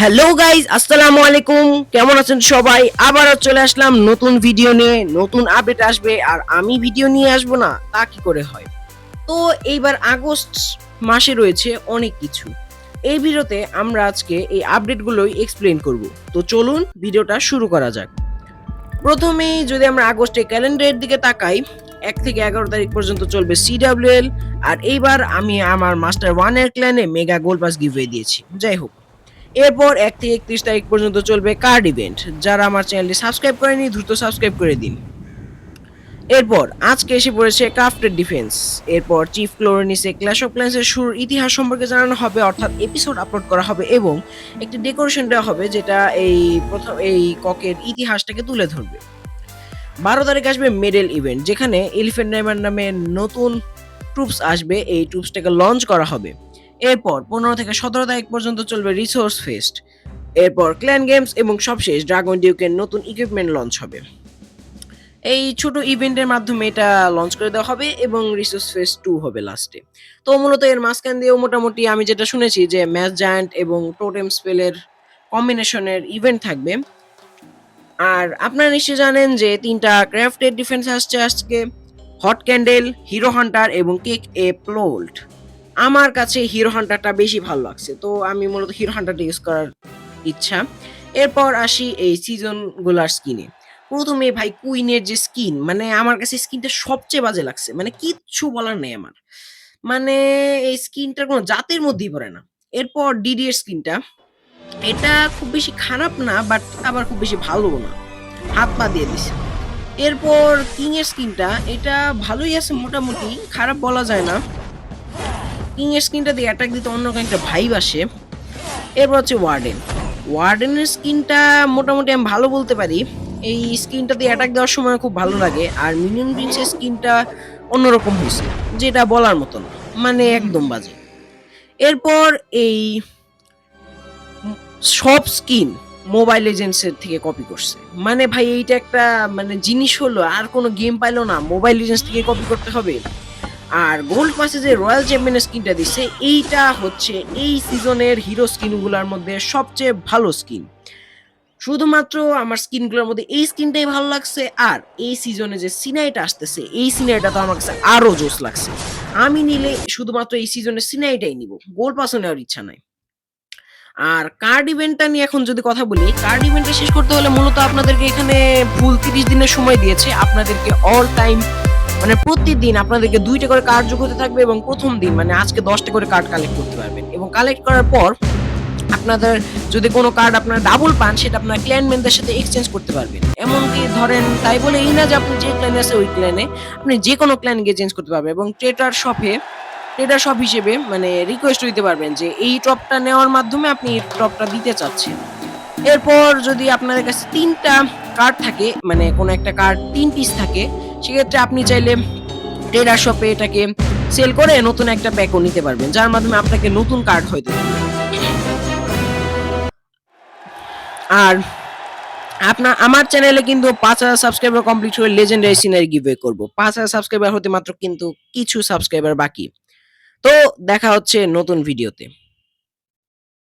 Hello guys, আসসালামু আলাইকুম। কেমন আছেন সবাই? আবারও চলে আসলাম নতুন ভিডিও নিয়ে। নতুন আপডেট আসবে আর আমি ভিডিও নিয়ে আসবো না, তা কি করে হয়? তো এইবার আগস্ট মাসে রয়েছে অনেক কিছু। এই ভিডিওতে আমরা আজকে এই আপডেটগুলোই এক্সপ্লেন করব। তো চলুন ভিডিওটা শুরু করা যাক। প্রথমেই যদি আমরা আগস্টের ক্যালেন্ডারের দিকে তাকাই, ১ থেকে ১১ তারিখ পর্যন্ত চলবে CWL। আর এইবার আমি আমার মাস্টার 1 এর ক্ল্যানে মেগা গোল্ড পাস গিভওয়ে দিয়েছি। যাই হোক, এরপর ১ থেকে ৩১ তারিখ পর্যন্ত চলবে কার্ড ইভেন্ট। যারা আমার চ্যানেলটি সাবস্ক্রাইব করেনি দ্রুত সাবস্ক্রাইব করে দিন। এরপর আজকে এসে পড়েছে ক্রাফটেড ডিফেন্স। এরপর চিফ ক্লোরনিসে ক্ল্যাশ অফ ক্ল্যান্সের শুরুর ইতিহাস সম্পর্কে জানানো হবে, অর্থাৎ এপিসোড আপলোড করা হবে এবং একটি ডেকোরেশন দেওয়া হবে যেটা এই ককের ইতিহাসটাকে তুলে ধরবে। ১২ তারিখ আসবে মেডেল ইভেন্ট, যেখানে এলিফ্যান্ট ডায়মন্ড নামে নতুন ট্রুপস আসবে। এই ট্রুপসটাকে লঞ্চ করা হবে। এরপর ১৫ থেকে ১৭ তারিখ পর্যন্ত চলবে রিসোর্স ফেস্ট। এরপর ক্ল্যান গেমস এবং সবশেষ ড্রাগন ডিউকের নতুন ইকুইপমেন্ট লঞ্চ হবে। এই ছোট ইভেন্টের মাধ্যমে এটা লঞ্চ করে দেওয়া হবে এবং রিসোর্স ফেস 2 হবে লাস্টে। তো মূলত এর মাঝখান দিয়েও মোটামুটি আমি যেটা শুনেছি যে ম্যাচ জায়ান্ট এবং টোটেম স্পেলের কম্বিনেশনের ইভেন্ট থাকবে। আর আপনারা নিশ্চয়ই জানেন যে ৩টা ক্রাফটেড ডিফেন্স আসছে আজকে: হট ক্যান্ডেল, হিরো হান্টার এবং কেক এ প্লোল্ট। আমার কাছে হিরো হান্টারটা বেশি ভালো লাগছে, তো আমি মূলত হিরো হান্টারটা ইউজ করার ইচ্ছা। এরপর আসি এই সিজন গুলার স্কিনে। প্রথমে ভাই কুইনের যে স্কিন, মানে আমার কাছে স্কিনটা সবচেয়ে বাজে লাগছে, মানে কিচ্ছু বলার নেই আমার। মানে এই স্কিনটার কোনো জাতের মধ্যেই পড়ে না। এরপর ডিডি এর স্কিনটা, এটা খুব বেশি খারাপ না, বাট আবার খুব বেশি ভালোও না, হাত পা দিয়ে দিছে। এরপর কিং এর স্কিনটা, এটা ভালোই আছে মোটামুটি, খারাপ বলা যায় না। কিং এর স্কিনটা দিয়ে অ্যাটাক দিতে অন্যরকম একটা ভাইব আসে। এরপর হচ্ছে ওয়ার্ডেন। ওয়ার্ডেনের স্কিনটা মোটামুটি আমি ভালো বলতে পারি। এই স্কিনটা দিয়ে অ্যাটাক দেওয়ার সময় খুব ভালো লাগে। আর মিনিয়ন প্রিন্সের স্কিনটা অন্যরকম হইছে, যেটা বলার মতো না, মানে একদম বাজে। এরপর এই উম সব স্কিন মোবাইল লিজেন্ডস এর থেকে কপি করছে। মানে ভাই এইটা একটা মানে জিনিস হলো, আর কোনো গেম পাইলো না, মোবাইল লিজেন্ডস থেকে কপি করতে হবে। আর গোল্ড পাসে যে রয়্যাল চ্যাম্পিয়নের স্কিনটা দিছে, এইটা হচ্ছে এই সিজনের হিরো স্কিনগুলোর মধ্যে সবচেয়ে ভালো স্কিন। শুধুমাত্র আমার স্কিনগুলোর মধ্যে এই স্কিনটাই ভালো লাগছে। আর এই সিজনে যে সিনাইটা আসতেছে, এই সিনাইটা তো আমার কাছে আরো জোস লাগছে। আমি নিলে শুধুমাত্র এই সিজনের সিনাইটাই নিব, গোল্ড পাসও নেওয়ার ইচ্ছা নাই। আর কার্ড ইভেন্টটা নিয়ে এখন যদি কথা বলি, কার্ড ইভেন্টটা শেষ করতে হলে মূলত আপনাদেরকে এখানে ফুল ৩০ দিনের সময় দিয়েছে। আপনাদেরকে অল টাইম মানে প্রতিদিন আপনাদেরকে ২ টা করে কার্ড যোগ হতে থাকবে এবং ১ম দিন মানে আজকে ১০ টা করে কার্ড কালেক্ট করতে পারবেন এবং কালেক্ট করার পর আপনাদের যদি কোনো কার্ড আপনারা ডাবল পান, সেটা আপনার ক্ল্যান মেম্বারদের সাথে এক্সচেঞ্জ করতে পারবেন। এমনকি ধরেন তাই বলে এই না যে আপনি যে ক্ল্যানে আছে ওই ক্ল্যানে, আপনি যেকোনো ক্ল্যান গিয়ে চেঞ্জ করতে পারবেন এবং ট্রেডার শপ হিসেবে মানে রিকোয়েস্ট দিতে পারবেন যে এই টপটা নেওয়ার মাধ্যমে আপনি এই টপটা দিতে চাচ্ছেন। এরপর যদি আপনাদের কাছে ৩ টা কার্ড থাকে, মানে কোনো একটা কার্ড ৩ পিস থাকে, সেক্ষেত্রে আপনি চাইলে ট্রেডার শপে এটাকে সেল করে নতুন একটা প্যাকও নিতে পারবেন, যার মাধ্যমে আপনাকে নতুন কার্ড হয়তো দিবে। আর আমার চ্যানেলে কিন্তু ৫,০০০ সাবস্ক্রাইবার কমপ্লিট হলে লেজেন্ডারি সিনারি গিভওয়ে করব। ৫,০০০ সাবস্ক্রাইবার হতে মাত্র কিন্তু কিছু সাবস্ক্রাইবার বাকি। তো দেখা হচ্ছে নতুন ভিডিওতে।